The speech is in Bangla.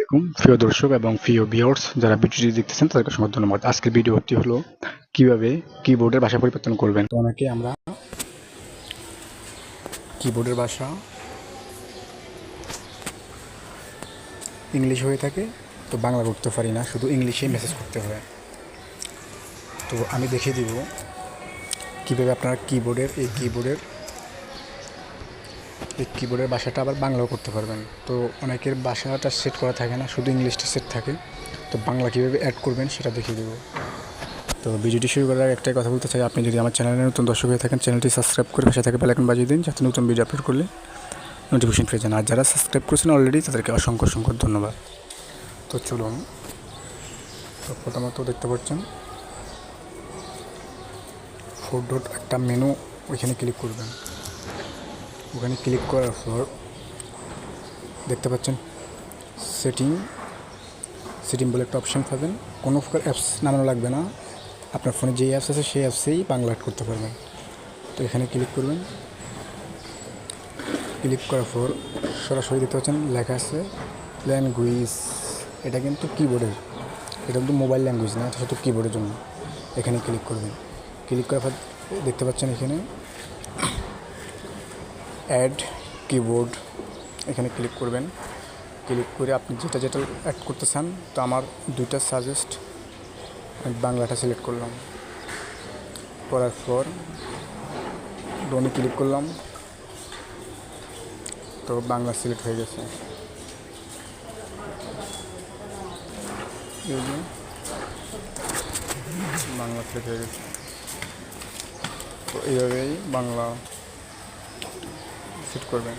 আলাইকুম প্রিয় দর্শক এবং প্রিয় ভিউয়ার্স যারা ভিডিওটি দেখতেছেন তাদেরকে অসংখ্য ধন্যবাদ। আজকের ভিডিওটি হলো কিভাবে কিবোর্ডের ভাষা পরিবর্তন করবেন। তো অনেকে আমরা কিবোর্ডের ভাষা ইংলিশ হয়ে থাকে, তো বাংলা করতে পারি না, শুধু ইংলিশেই মেসেজ করতে হয়। তো আমি দেখিয়ে দিব কিভাবে আপনারা কিবোর্ডের ভাষাটা আবার বাংলাও করতে পারবেন। তো অনেকের ভাষাটা সেট করা থাকে না, শুধু ইংলিশটা সেট থাকে, তো বাংলা কীভাবে অ্যাড করবেন সেটা দেখিয়ে দেবো। তো ভিডিওটি শুরু করার একটাই কথা বলতে চাই, আপনি যদি আমার চ্যানেলে নতুন দর্শক হয়ে থাকেন চ্যানেলটি সাবস্ক্রাইব করে পাশে থাকে বেল আইকন বাজিয়ে দিন, যাতে নতুন ভিডিও আপলোড করলে নোটিফিকেশন পেয়ে যান। আর যারা সাবস্ক্রাইব করেছেন অলরেডি তাদেরকে অসংখ্য অসংখ্য ধন্যবাদ। তো চলুন, তো প্রথমত দেখতে পাচ্ছেন 4 ডট একটা মেনু, ওইখানে ক্লিক করবেন। ওখানে ক্লিক করার পর দেখতে পাচ্ছেন সেটিং বলে একটা অপশান পাবেন। কোনো প্রকার অ্যাপস নামানো লাগবে না, আপনার ফোনে যেই অ্যাপস আছে সেই অ্যাপসেই বাংলা অ্যাড করতে পারবেন। তো এখানে ক্লিক করবেন। ক্লিক করার পর সরাসরি দেখতে পাচ্ছেন লেখা আছে ল্যাঙ্গুয়েজ। এটা কিন্তু কিবোর্ডের, এটা কিন্তু মোবাইল ল্যাঙ্গুয়েজ না, এটা শুধু কিবোর্ডের জন্য। এখানে ক্লিক করবেন। ক্লিক করার পর দেখতে পাচ্ছেন এখানে অ্যাড কিবোর্ড, এখানে ক্লিক করবেন। ক্লিক করে আপনি যেটা অ্যাড করতে চান, তো আমার দুইটা সাজেস্ট, আমি বাংলাটা সিলেক্ট করলাম। করার পর ডনে ক্লিক করলাম, তো বাংলা সিলেক্ট হয়ে গেছে। বাংলা সিলেক্ট হয়ে গেছে। তো এইভাবেই বাংলা সেট করবেন।